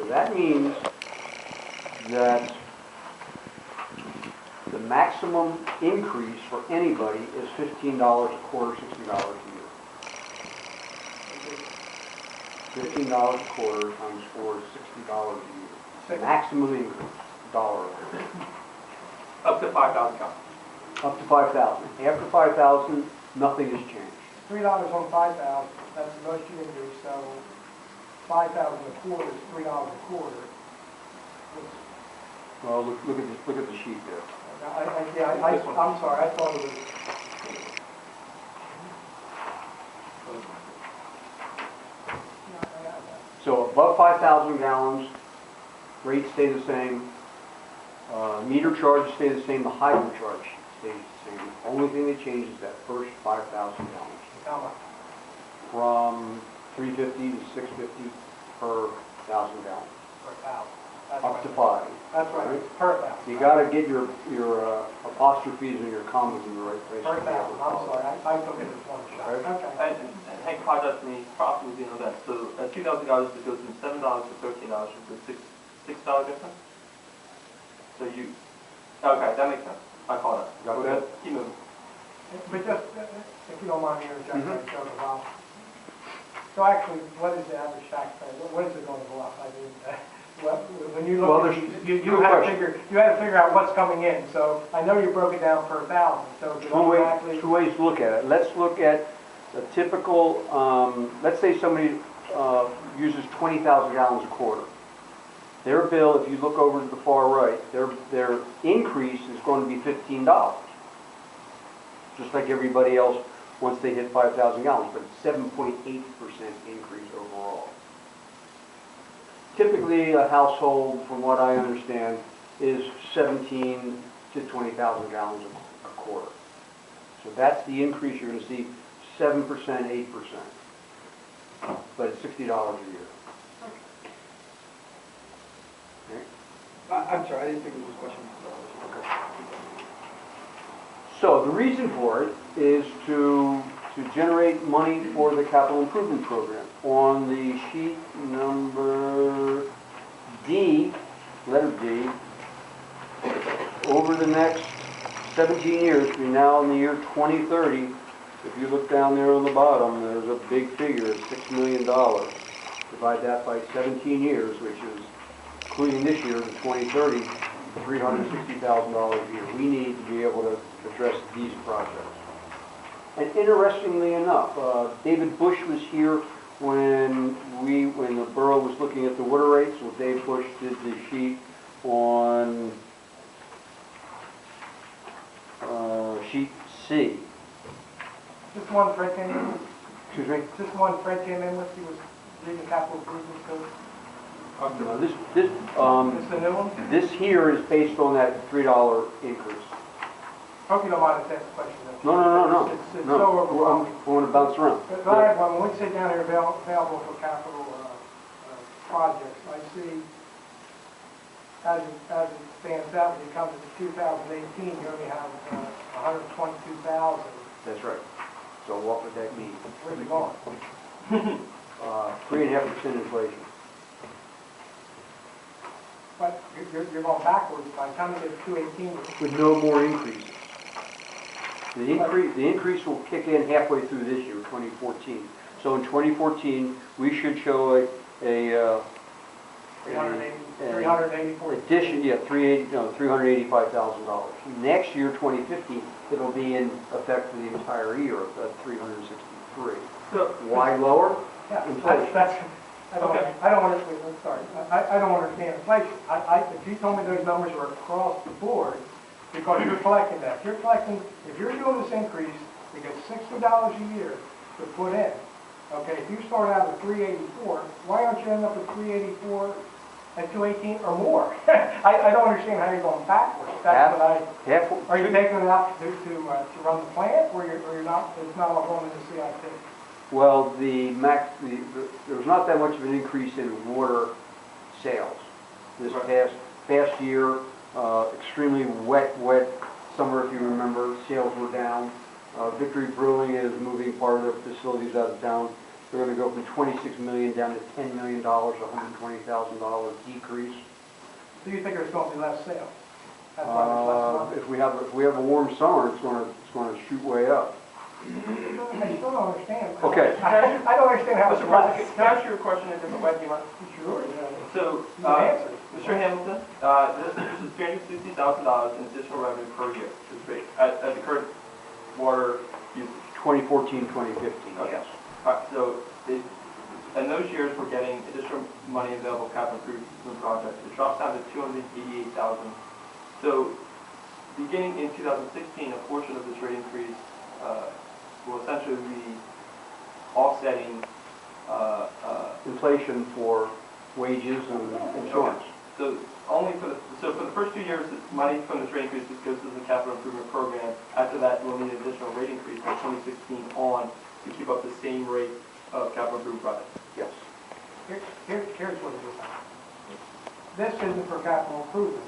So that means that the maximum increase for anybody is $15 a quarter, $60 a year. $15 a quarter times 4 is $60 a year. Maximum increase, dollar. Up to 5,000 gallons. Up to 5,000. After 5,000, nothing has changed. $3 on 5,000, that's the most you can do, so 5,000 a quarter is $3 a quarter. Well, look at the sheet there. I'm sorry, I thought it was... So above 5,000 gallons, rates stay the same. Meter charges stay the same. The hydrant charge stays the same. The only thing that changes is that first 5,000 gallons. How much? From 350 to 650 per 1,000 gallons. Per 1,000. Up to 5. That's right. Per 1,000. You got to get your apostrophes and your commas in the right place. Per 1,000. I'm sorry. I took it as one shot. Right. Okay. And Hank apologized to me, probably didn't know that. So $2,000 to go from $7 to $13 is a $6 difference? So you, okay, that makes sense. I caught it. Got that? Keep moving. But just, if you don't mind me interjecting, so actually, what is the average taxpayer? What is it going to go up? I mean, when you look at you had to figure out what's coming in. So I know you broke it down per 1,000. So Two ways to look at it. Let's look at a typical. Let's say somebody uses 20,000 gallons a quarter. Their bill, if you look over to the far right, their increase is going to be $15, just like everybody else once they hit 5,000 gallons, but it's 7.8% increase overall. Typically, a household, from what I understand, is 17 to 20,000 gallons a quarter. So that's the increase you're going to see, 7%, 8%, but it's $60 a year. I'm sorry, I didn't think it was a question. So the reason for it is to generate money for the capital improvement program. On the sheet number D, letter D, over the next 17 years, we're now in the year 2030, if you look down there on the bottom, there's a big figure of $6 million. Divide that by 17 years, which is, including this year, in 2030, $360,000 a year. We need to be able to address these projects. And interestingly enough, David Bush was here when the borough was looking at the water rates. So Dave Bush did the sheet on sheet C. Just one Fred came in with? Excuse me? Just one Fred came in with? He was reading capital improvement code? No, This the new one? this here is based on that $3 increase. Hope you don't mind if that's a question. No. It's so overwhelming. I want to bounce around. But I have one. When we sit down here available for capital projects, I see, as it stands out, when you come to 2018, you only have 122,000. That's right. So what would that mean? Where's it going? 3.5% inflation. But you're going backwards. By the time you get to 218, With no more increases. The increase will kick in halfway through this year, 2014. So in 2014, we should show a addition, $385,000. Next year, 2015, it'll be in effect for the entire year of 363. So, Why lower? yeah, Inflation. I don't understand inflation. If you told me those numbers were across the board, because you're collecting that. If you're doing this increase, you get $60 a year to put in. Okay, if you start out at 384, why aren't you end up at 384 at 218 or more? I don't understand how you're going backwards. That's what are you taking it out to run the plant, or you're not? It's not all going into CIP. Well, there's not that much of an increase in water sales this past year. Extremely wet summer, if you remember. Sales were down. Victory Brewing is moving part of their facilities out of town. They're gonna go from 26 million down to $10 million, $120,000 decrease. So you think there's going to be less sales? That's why there's less money? If we have a warm summer, it's gonna shoot way up. I still don't understand. Okay. I don't understand how it's Mr. right. President, can I ask you a question in a different way, do you mind? Sure. So, You can answer. Mr. Hamilton, this is $360,000 in additional revenue per year, at the current water usage. 2014, 2015, Okay. yes. All right, so in those years, we're getting additional money available for capital improvement projects. It drops down to $288,000. So beginning in 2016, a portion of this rate increase will essentially be offsetting Inflation for wages and insurance. So for the first 2 years, the money from this rate increase just goes to the capital improvement program. After that, we'll need an additional rate increase from 2016 on to keep up the same rate of capital improvement projects. Yes. Here's what it is. This isn't for capital improvement.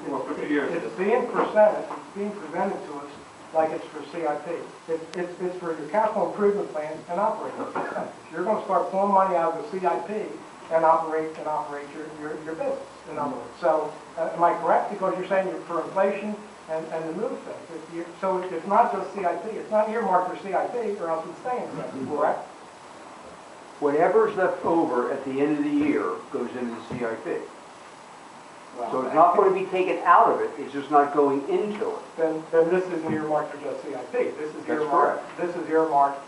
Well, for 2 years. It's being presented, it's being presented to us like it's for CIP. It's for your capital improvement plan and operating expenses. You're going to start pulling money out of the CIP and operate your business, in other words. So, am I correct? Because you're saying you're for inflation and the move things. So it's not just CIP. It's not earmarked for CIP, or else it's staying there, correct? Whatever's left over at the end of the year goes into the CIP. So it's not going to be taken out of it, it's just not going into it. Then this isn't earmarked for just CIP. This is That's earmarked. correct. This is earmarked.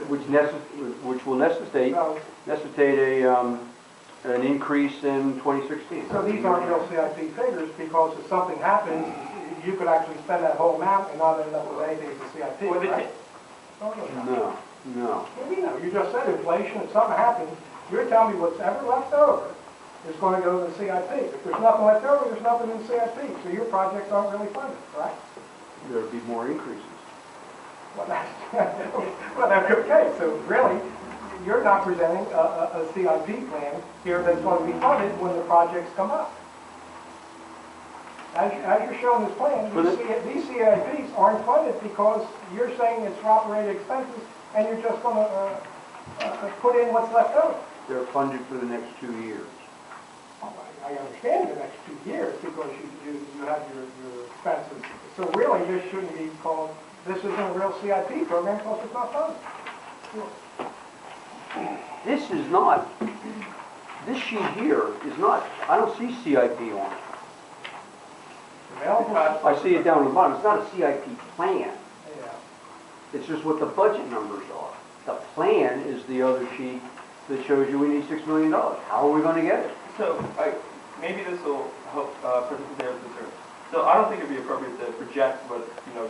Which will necessitate an increase in 2016. So these aren't real CIP figures, because if something happens, you could actually spend that whole amount and not end up with anything as a CIP, Well, right? No. You just said inflation, if something happens, you're telling me what's ever left over is going to go to the CIP. If there's nothing left over, there's nothing in the CIP, so your projects aren't really funded, right? There'll be more increases. Well, that's okay. So really, you're not presenting a CIP plan here that's going to be funded when the projects come up. As you're showing this plan, these CIPs aren't funded because you're saying it's for operating expenses, and you're just going to put in what's left over. They're funded for the next 2 years. I understand the next 2 years because you have your expenses. So really, this shouldn't be called, this isn't a real CIP program because it's not funded. This is not, this sheet here is not, I don't see CIP on it. Available. I see it down at the bottom. It's not a CIP plan. Yeah. It's just what the budget numbers are. The plan is the other sheet that shows you we need $6 million. How are we going to get it? So, maybe this will help participate their concern. So I don't think it'd be appropriate to project what,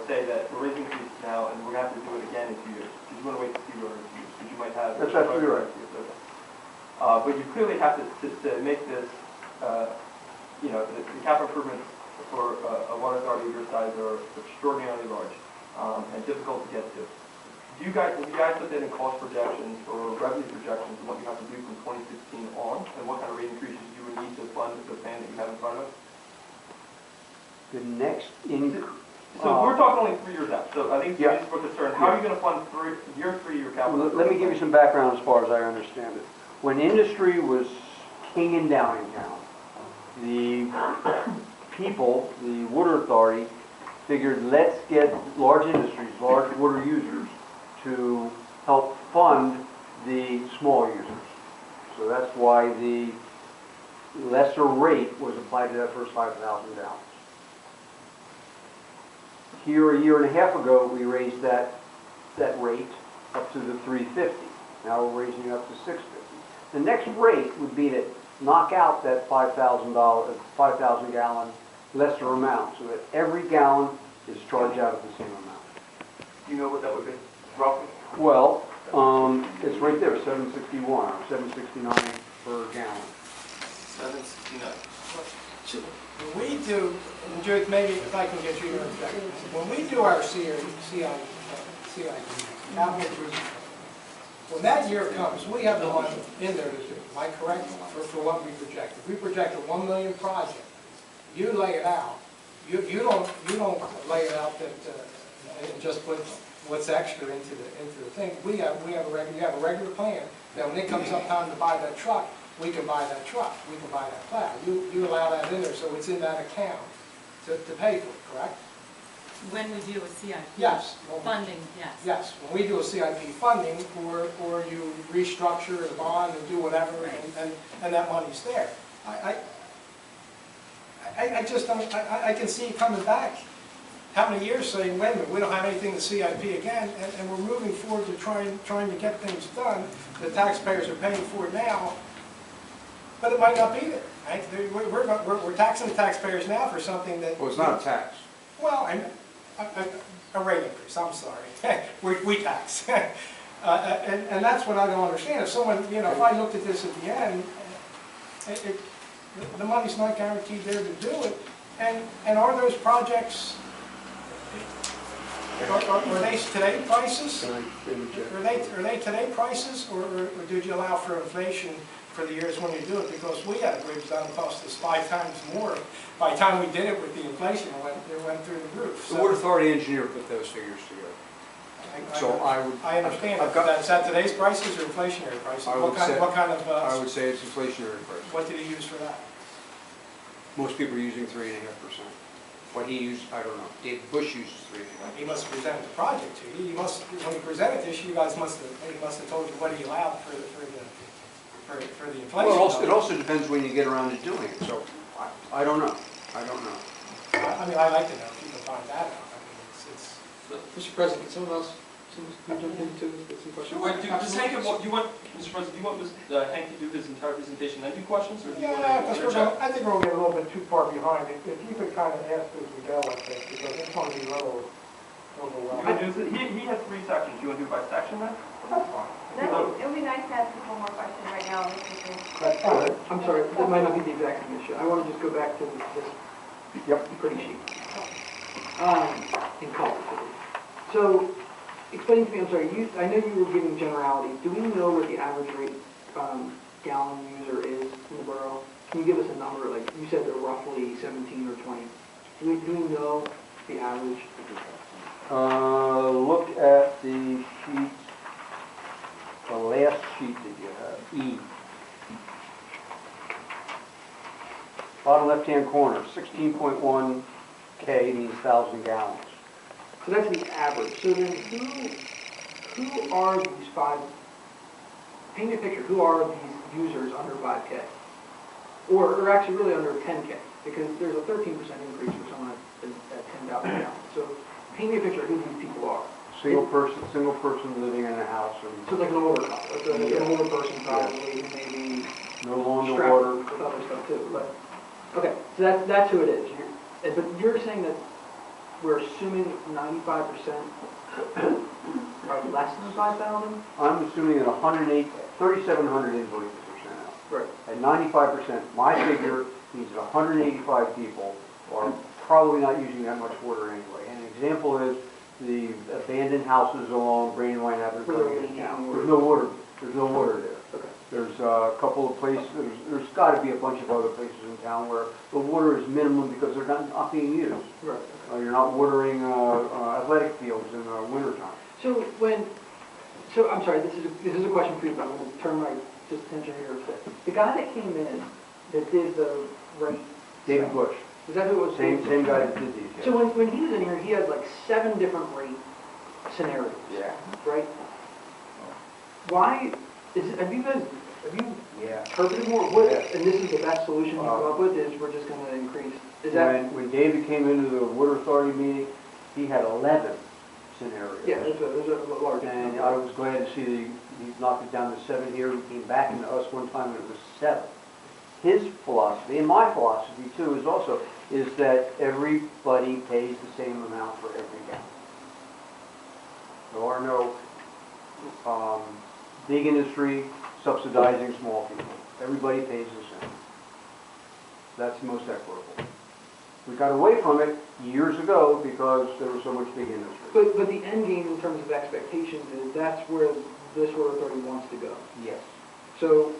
say that we're raising fees now and we're going to have to do it again in 2 years. Because you want to wait to see where it's used, because you might have... That's absolutely right. Okay. But you clearly have to make this, the capital improvements for a water authority of your size are extraordinarily large and difficult to get to. Have you guys looked at any cost projections or revenue projections of what you have to do from 2016 on, and what kind of rate increases you would need to fund the plan that you have in front of us? The next increase. So we're talking only 3 years out. So I think Yeah. this is what concern. How are you going to fund year 3 your capital? Let me give you some background as far as I understand it. When industry was king in Downingtown, the people, the water authority, figured let's get large industries, large water users, to help fund the small users. So that's why the lesser rate was applied to that first 5,000 gallons. Here, a year and a half ago, we raised that rate up to the 350. Now we're raising it up to 650. The next rate would be to knock out that $5,000 gallon lesser amount, so that every gallon is charged out at the same amount. Do you know what that would be, roughly? Well, it's right there, 761 or 769 per gallon. 769. When we do, and Judith, maybe if I can get you to interject, when we do our CIP, when that year comes, we have the money in there to do. Am I correct? For what we project. If we project a 1 million project, you lay it out. You don't lay it out that and just put what's extra into the thing. You have a regular plan, that when it comes up time to buy that truck, we can buy that truck, we can buy that plow. You allow that in there, so it's in that account to pay for it, correct? When we do a CIP Yes. funding, yes. Yes, when we do a CIP funding, or you restructure the bond and do whatever, and that money's there. I just don't, I can see it coming back, how many years saying, wait a minute, we don't have anything to CIP again, and we're moving forward to trying to get things done. The taxpayers are paying for it now, but it might not be there, right? We're taxing the taxpayers now for something that... Well, it's not a tax. Well, a rate increase, I'm sorry. we tax. And that's what I don't understand. If someone, if I looked at this at the end, the money's not guaranteed there to do it. And are those projects, are they today prices? Are they today prices, or did you allow for inflation for the years when you do it? Because we had a bridge done that cost us 5 times more. By the time we did it with the inflation, it went through the roof. The Water Authority engineer put those figures together. I understand. Is that today's prices or inflationary prices? I would say it's inflationary prices. What did he use for that? Most people are using 3.5%. What he used, I don't know. David Bush uses 3.5%. He must have presented the project to you. When he presented this, you guys must have told you what he allowed for the inflation. Well, it also depends when you get around to doing it. So I don't know. I don't know. I mean, I'd like to know if you can find that out. I mean, it's Mr. President, can someone else jump into some questions? Does Hank, Mr. President, do you want Hank to do his entire presentation and then do questions? Or do you yeah, want because I think we're going to get a little bit too far behind. If you could kind of ask as we go, I think, because it's going to be a little overwhelming. He has 3 sections. You want to do it by section then? That's fine. It would be nice to ask people more questions right now. I'm sorry, that might not be the exact same issue. I want to just go back to this pretty sheet. In color. So, explain to me, I'm sorry, I know you were giving generalities. Do we know what the average rate gallon user is in the borough? Can you give us a number? Like you said, they're roughly 17 or 20. Do we know the average? Look at the sheet, the last sheet that you have, E. Bottom left-hand corner, 16.1 K means 1,000 gallons. So that's the average. So then who are these paint me a picture, who are these users under 5K? Or actually really under 10K, because there's a 13% increase for someone at 10,000 gallons. So paint me a picture of who these people are. Single person living in a house. So like an older couple, like an older person probably, who maybe no longer strapped water. with other stuff too. But okay, so that's who it is. But you're saying that we're assuming 95% are less than 5,000? I'm assuming that 3,700 invoices are sent out. Right. At 95%, my figure means that 185 people are probably not using that much water anyway. And an example is the abandoned houses along Brandywine Avenue. There's no water. There's no water there. Okay. There's a couple of places. There's got to be a bunch of other places in town where the water is minimum because they're not being used. Right. You're not watering athletic fields in the wintertime. So I'm sorry, this is a question for you, but I'm going to turn my attention here a second. The guy that came in that did the rate. David Bush. Is that who it was? Same guy that did these. Yes. So when he was in here, he had like 7 different rate scenarios. Yeah. Right? Why have you interpreted more? And this is the best solution you come up with, is we're just going to increase. When David came into the Water Authority meeting, he had 11 scenarios. Yeah, there's a large. And I was glad to see that he knocked it down to 7 here. He came back into us one time and it was 7. His philosophy, and my philosophy too, is that everybody pays the same amount for every gallon. There are no big industry subsidizing small people. Everybody pays the same. That's most equitable. We got away from it years ago because there was so much big industry. But the end game in terms of expectations is that's where this Water Authority wants to go. Yes. So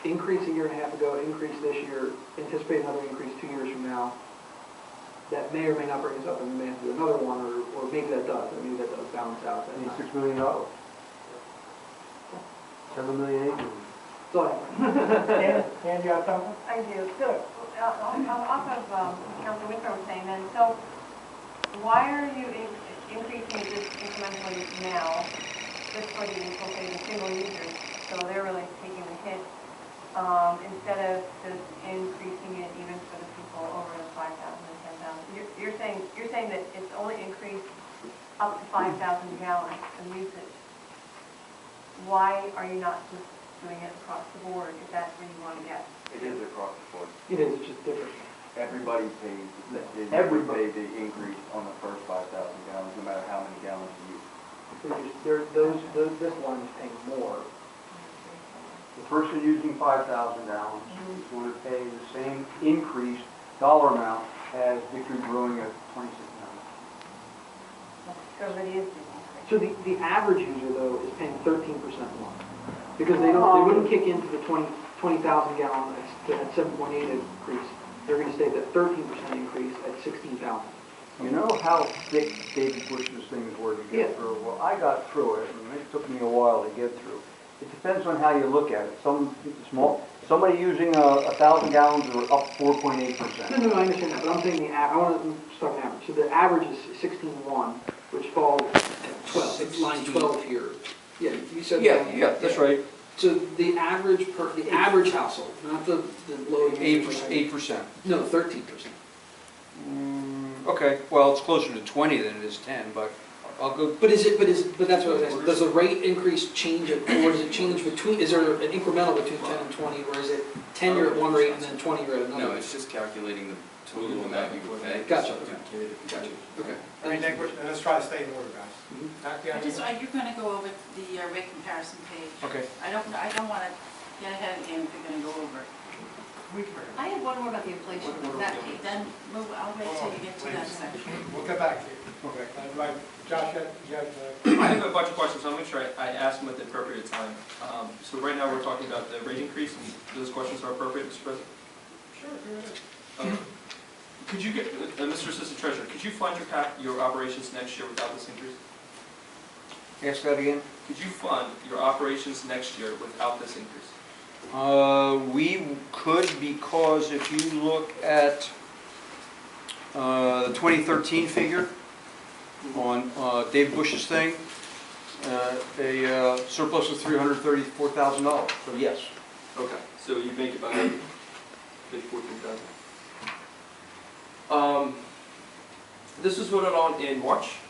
increase a year and a half ago, increase this year, anticipate another increase 2 years from now. that may or may not bring us up, and we may have to do another one, or maybe that does, or maybe that does balance out. I need $6 million. 7 million, 8 million. That's all I have. Dan, you have something? I do. So, off of Councilor Winslow was saying then, so why are you increasing it just incrementally now, just for the, okay, the single users, so they're really taking the hit, instead of just increasing it even for the people over the 5,000 and 10,000? You're saying that it's only increased up to 5,000 gallons of usage. Why are you not just doing it across the board if that's where you want to get? It is across the board. It is, it's just different. Everybody pays, Everybody. the increase on the first 5,000 gallons, no matter how many gallons you use. This one is paying more. The person using 5,000 gallons is going to pay the same increased dollar amount as Victory Brewing at 26 million. So it is the increase. So the average user, though, is paying 13% more. Because they wouldn't kick into the 20,000 gallon at 7.8 increase. They're going to stay at that 13% increase at 16,000. You know how thick David Bush's things were to get through? Well, I got through it, and it took me a while to get through. It depends on how you look at it. Somebody using 1,000 gallons are up 4.8%. No, I understand that, but I'm saying I want to start an average. So the average is 16.1, which falls at 12. It's line 12 here. Yeah, you said. Yeah, that's right. So the average household, not the low. 8%. No, 13%. Okay, well, it's closer to 20 than it is 10, but I'll go. But that's what I was asking. Does the rate increase change it, or does it change between? Is there an incremental between 10 and 20, or is it 10 you're at one rate and then 20 you're at another? No, it's just calculating the total amount you would pay. Gotcha. Okay. Gotcha. Okay. I mean, and let's try to stay in order, guys. You're gonna go over the rate comparison page. Okay. I don't wanna get ahead of the game if you're gonna go over it. I had one more about the inflation. That page. Then I'll wait till you get to that section. We'll get back to you. Okay. Right, Josh, you have, I have a bunch of questions, so I'll make sure I ask them at the appropriate time. So right now, we're talking about the rate increase, and those questions are appropriate, Mr. President? Sure. Could you get, Mr. Assistant Treasurer, could you fund your operations next year without this increase? Ask that again? Could you fund your operations next year without this increase? We could, because if you look at the 2013 figure on David Bush's thing, a surplus of $334,000. So yes. Okay, so you make about $14,000. This was voted on in March.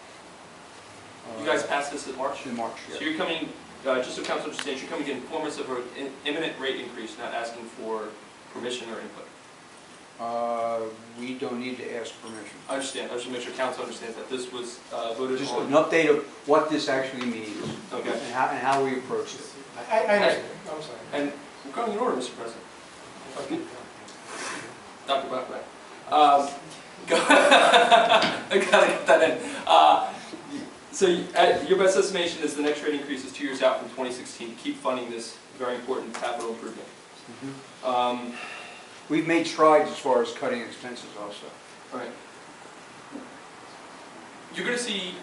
You guys passed this in March? In March, yes. So you're coming, just so council understands, you're coming in forms of an imminent rate increase, not asking for permission or input. We don't need to ask permission. I understand. I just want to make sure council understands that this was voted Just on. an update of what this actually means. Okay. And how we approach it. I understand. I'm sorry. And we're going in order, Mr. President. Okay. Dr. Buckman. I gotta get that in. So your best estimation is the next rate increase is 2 years out from 2016 to keep funding this very important capital improvement. We've made strides as far as cutting expenses also. All right. You're going to see,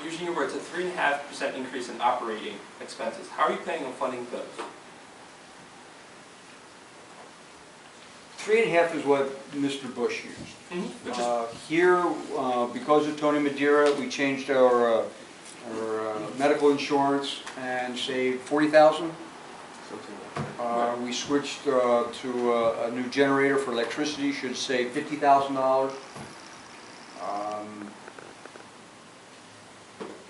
using your words, a 3.5% increase in operating expenses. How are you planning on funding those? 3.5 is what Mr. Bush used. Which is Here, because of Tony Madeira, we changed our medical insurance and saved $40,000. We switched to a new generator for electricity, should save $50,000.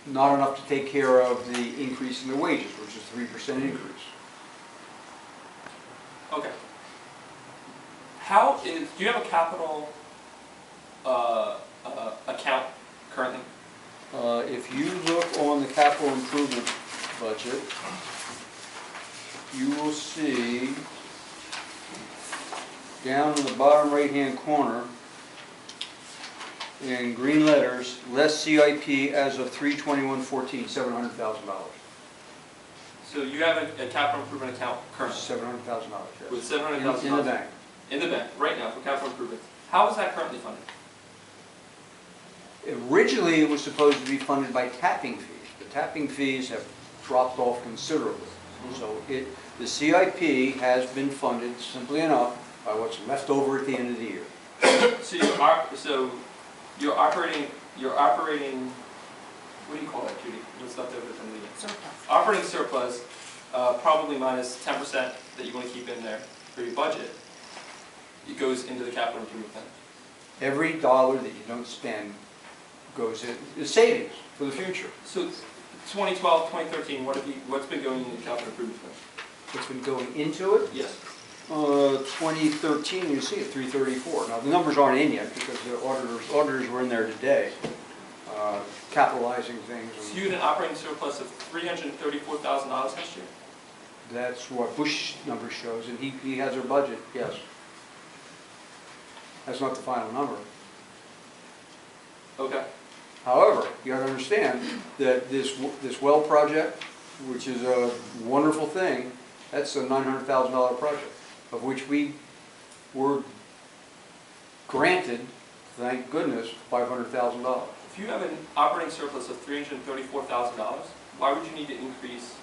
Not enough to take care of the increase in the wages, which is a 3% increase. okay. Do you have a capital account currently? If you look on the capital improvement budget, you will see down in the bottom right-hand corner in green letters, less CIP as of 3/21/14, $700,000. So you have a capital improvement account currently $700,000, yes. with $700,000 in the bank. in the bank right now for capital improvements. How is that currently funded? Originally, it was supposed to be funded by tapping fees. The tapping fees have dropped off considerably. So the CIP has been funded simply enough by what's left over at the end of the year. So you're operating, what do you call that, Judy? What's left over from the year? Surplus. Operating surplus, probably minus 10% that you want to keep in there for your budget. It goes into the capital improvement plan. Every dollar that you don't spend goes in, is savings for the future. So 2012, 2013, what's been going into the capital improvement plan? What's been going into it? Yes. 2013, you see it, 334. Now, the numbers aren't in yet because the auditors were in there today, capitalizing things. So you had an operating surplus of $334,000 next year? That's what Bush's number shows, and he has our budget, yes. That's not the final number. Okay. However, you gotta understand that this well project, which is a wonderful thing, that's a $900,000 project, of which we were granted, thank goodness, $500,000. If you have an operating surplus of $334,000, why would you need to increase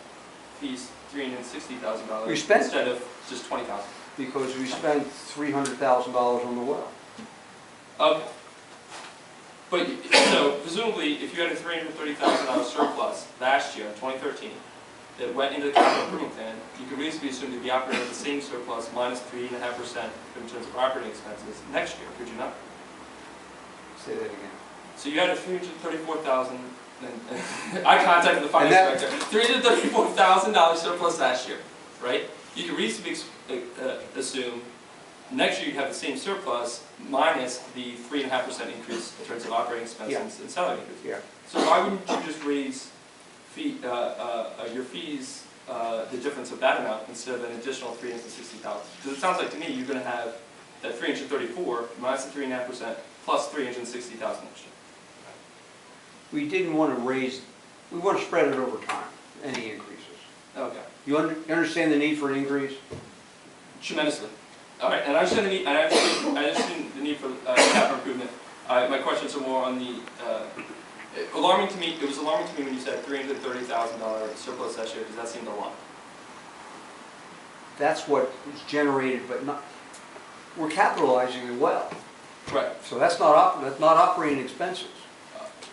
fees $360,000 We spent- instead of just $20,000? Because we spent $300,000 on the well. Okay. But, so presumably, if you had a $330,000 surplus last year in 2013 that went into the capital improvement plan, you could reasonably assume to be operating at the same surplus minus 3.5% in terms of operating expenses next year, could you not? Say that again. So you had a $334,000, and I contacted the finance director, $334,000 surplus last year, right? You could reasonably assume next year you'd have the same surplus minus the 3.5% increase in terms of operating expenses and salary increase. Yeah. So why wouldn't you just raise your fees, the difference of that amount, instead of an additional $360,000? Because it sounds like to me you're going to have that 334 minus the 3.5% plus $360,000 next year. We didn't want to raise, we want to spread it over time, any increases. Okay. You understand the need for an increase? Tremendously. All right, and I understand the need. I understand the need for capital improvement. My questions are more on the alarming to me. It was alarming to me when you said $330,000 surplus last year, because that seemed a lot. That's what is generated, but not. We're capitalizing it well, Right. so that's not operating expenses.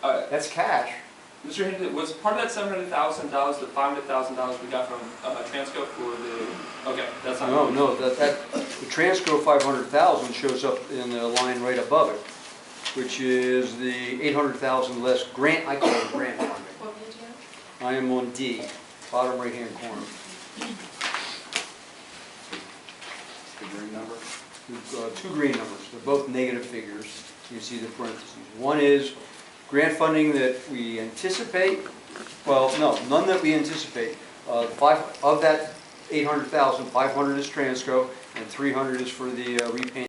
All right. That's cash. Mr. Hinton, was part of that $700,000 the $500,000 we got from Transco for the? Okay, that's not. No, the Transco 500,000 shows up in the line right above it, which is the 800,000 less grant. I call it grant funding. What page are you I am on D, bottom right-hand corner. The green number? Two green numbers. They're both negative figures. You see the parentheses. One is grant funding that we anticipate. Well, no, none that we anticipate. Of that 800,000, 500 is Transco, and 300 is for the repayment.